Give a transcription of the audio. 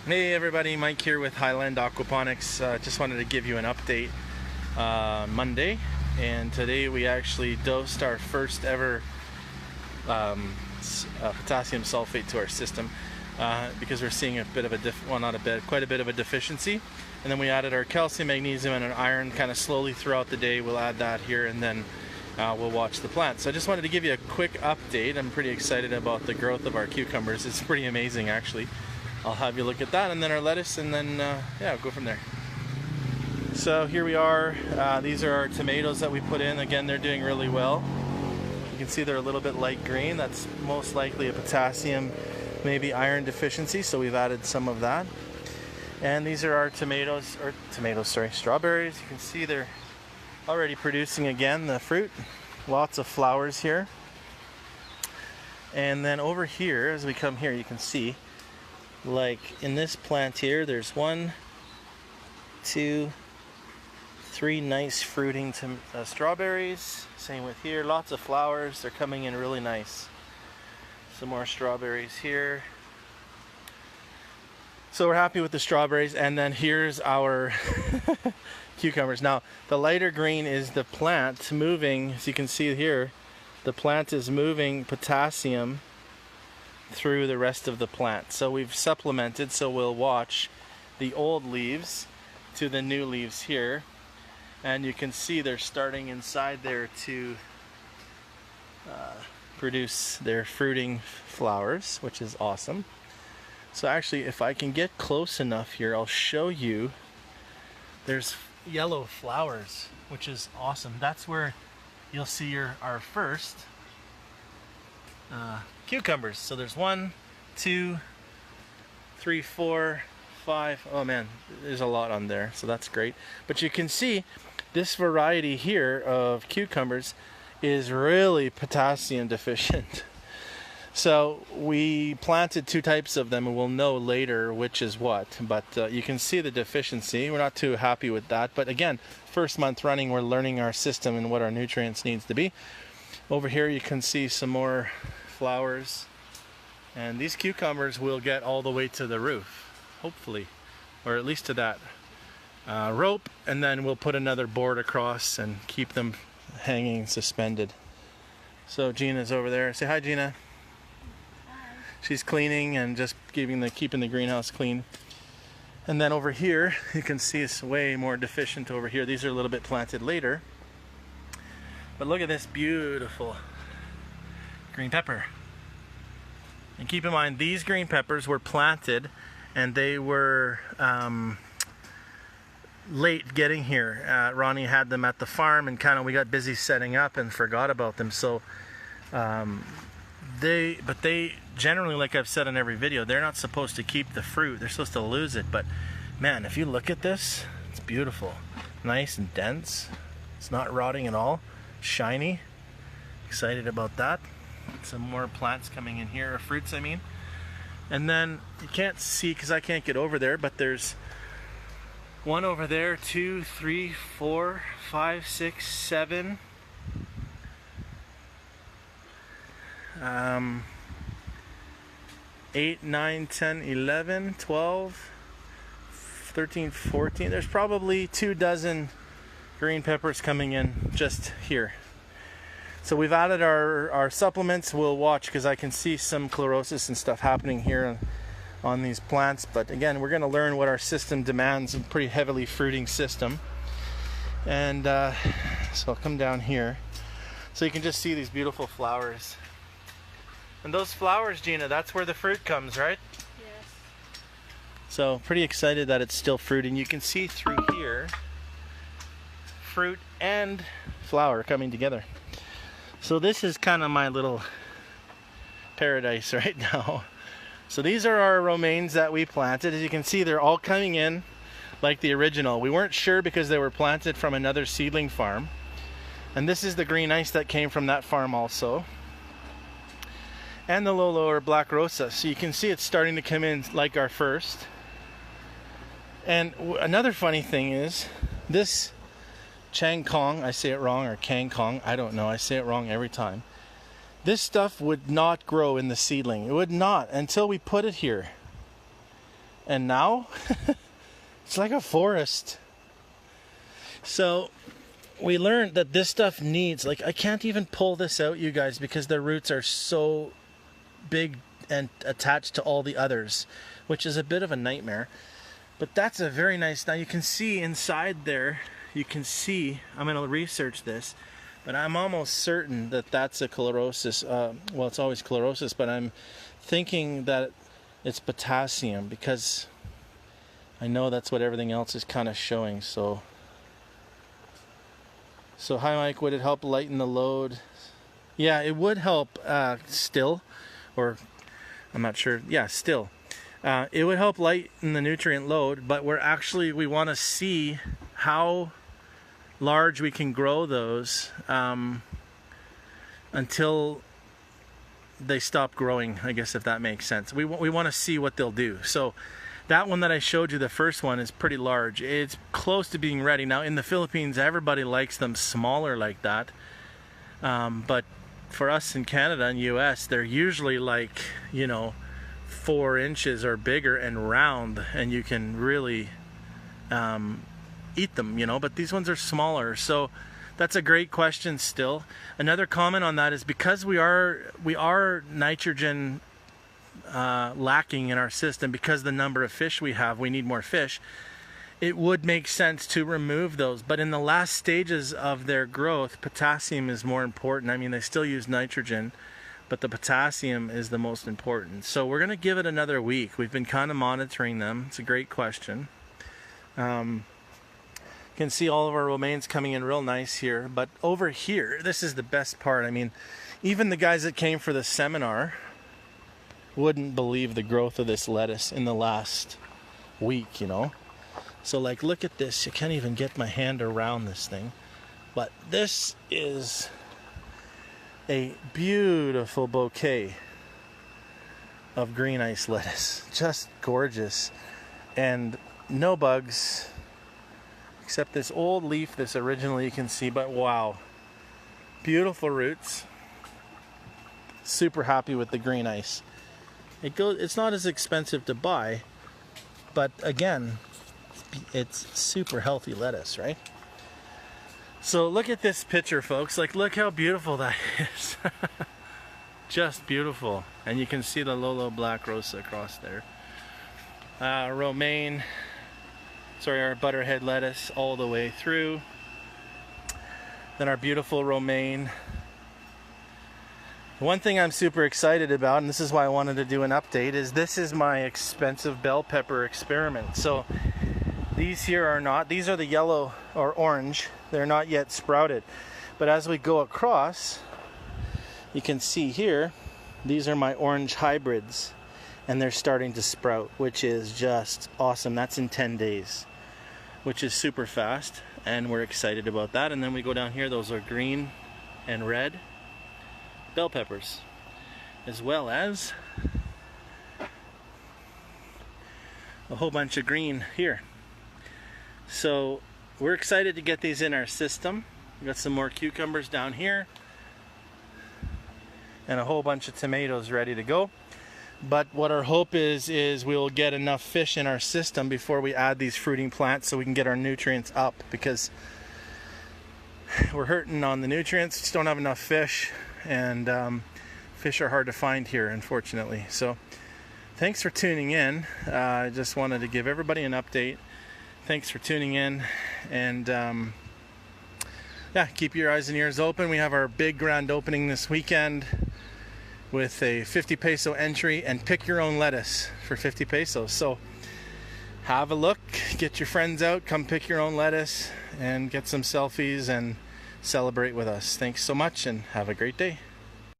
Hey everybody, Mike here with Highland Aquaponics. Just wanted to give you an update Monday, and today we actually dosed our first ever potassium sulfate to our system because we're seeing a bit of a quite a bit of a deficiency. And then we added our calcium, magnesium, and an iron kind of slowly throughout the day. We'll add that here, and then we'll watch the plants. So I just wanted to give you a quick update. I'm pretty excited about the growth of our cucumbers. It's pretty amazing actually. I'll have you look at that, and then our lettuce, and then yeah, go from there. So here we are. These are our tomatoes that we put in. Again, they're doing really well. You can see they're a little bit light green. That's most likely a potassium, maybe iron deficiency, so we've added some of that. And these are our strawberries. You can see they're already producing again the fruit. Lots of flowers here. And then over here, as we come here, you can see, like in this plant here, there's 1, 2, 3 nice fruiting strawberries. Same with here, lots of flowers. They're coming in really nice. Some more strawberries here. So we're happy with the strawberries. And then here's our cucumbers. Now the lighter green is the plant moving. As you can see here, the plant is moving potassium through the rest of the plant. So we've supplemented, so we'll watch the old leaves to the new leaves here, and you can see they're starting inside there to produce their fruiting flowers, which is awesome. So actually, if I can get close enough here, I'll show you. There's yellow flowers, which is awesome. That's where you'll see our first cucumbers. So there's 1, 2, 3, 4, 5. Oh man, there's a lot on there, so that's great. But you can see this variety here of cucumbers is really potassium deficient. So we planted 2 types of them, and we'll know later which is what. But you can see the deficiency. We're not too happy with that. But again, first month running, we're learning our system and what our nutrients needs to be. Over here you can see some more flowers, and these cucumbers will get all the way to the roof, hopefully, or at least to that rope, and then we'll put another board across and keep them hanging suspended. So Gina's over there. Say hi, Gina. Hi. She's cleaning and just keeping the greenhouse clean. And then over here you can see it's way more deficient over here. These are a little bit planted later, but look at this beautiful green pepper. And keep in mind, these green peppers were planted and they were late getting here. Ronnie had them at the farm, and we got busy setting up and forgot about them. So they generally, like I've said in every video, they're not supposed to keep the fruit. They're supposed to lose it. But man, if you look at this, it's beautiful. Nice and dense. It's not rotting at all. Shiny. Excited about that. Some more plants coming in here, or fruits I mean. And then you can't see because I can't get over there, but there's 1 over there, 2, 3, 4, 5, 6, 7. 8, 9, 10, 11, 12, 13, 14. There's probably 2 dozen green peppers coming in just here. So we've added our supplements. We'll watch because I can see some chlorosis and stuff happening here on these plants. But again, we're going to learn what our system demands. A pretty heavily fruiting system. And so I'll come down here. So you can just see these beautiful flowers. And those flowers, Gina, that's where the fruit comes, right? Yes. So pretty excited that it's still fruiting. You can see through here fruit and flower coming together. So this is kind of my little paradise right now. So these are our romaines that we planted. As you can see, they're all coming in like the original. We weren't sure because they were planted from another seedling farm. And this is the green ice that came from that farm also. And the Lolo or Black Rosa. So you can see it's starting to come in like our first. And another funny thing is this Chang Kong, I say it wrong, or Kang Kong, I don't know, I say it wrong every time. This stuff would not grow in the seedling. It would not until we put it here. And now it's like a forest. So we learned that this stuff needs, like, I can't even pull this out, you guys, because the roots are so big and attached to all the others, which is a bit of a nightmare. But that's a very nice, now you can see inside there, you can see, I'm going to research this, but I'm almost certain that that's a chlorosis. Well, it's always chlorosis, but I'm thinking that it's potassium, because I know that's what everything else is kind of showing. So hi Mike, would it help lighten the load? Yeah, it would help still, or I'm not sure. Yeah, still. It would help lighten the nutrient load, but we want to see how large we can grow those until they stop growing, I guess, if that makes sense. We want to see what they'll do. So that one that I showed you, the first one, is pretty large. It's close to being ready. Now in the Philippines, everybody likes them smaller like that. But for us in Canada and US, they're usually like, 4 inches or bigger and round, and you can really eat them, but these ones are smaller. So that's a great question still. Another comment on that is, because we are nitrogen lacking in our system, because the number of fish we have, we need more fish. It would make sense to remove those, but in the last stages of their growth, potassium is more important. I mean, they still use nitrogen, but the potassium is the most important. So we're going to give it another week. We've been kind of monitoring them. It's a great question. You can see all of our romaines coming in real nice here, but over here, this is the best part. I mean, even the guys that came for the seminar wouldn't believe the growth of this lettuce in the last week, So like, look at this. You can't even get my hand around this thing, but this is a beautiful bouquet of green ice lettuce. Just gorgeous, and no bugs except this old leaf, this originally you can see, but wow, beautiful roots. Super happy with the green ice. It's not as expensive to buy, but again, it's super healthy lettuce, right? So look at this picture, folks. Like, look how beautiful that is. Just beautiful. And you can see the Lolo Black Rosa across there. Romaine, our butterhead lettuce all the way through. Then our beautiful romaine. One thing I'm super excited about, and this is why I wanted to do an update, is this is my expensive bell pepper experiment. So these here are not, these are the yellow or orange. They're not yet sprouted. But as we go across, you can see here, these are my orange hybrids, and they're starting to sprout, which is just awesome. That's in 10 days, which is super fast, and we're excited about that. And then we go down here, those are green and red bell peppers, as well as a whole bunch of green here. So we're excited to get these in our system. We got some more cucumbers down here and a whole bunch of tomatoes ready to go. But what our hope is we'll get enough fish in our system before we add these fruiting plants, so we can get our nutrients up, because we're hurting on the nutrients. Just don't have enough fish, and fish are hard to find here, unfortunately. So thanks for tuning in. I just wanted to give everybody an update. Thanks for tuning in, and yeah, keep your eyes and ears open. We have our big grand opening this weekend with a 50 peso entry, and pick your own lettuce for 50 pesos. So have a look, get your friends out, come pick your own lettuce and get some selfies and celebrate with us. Thanks so much, and have a great day.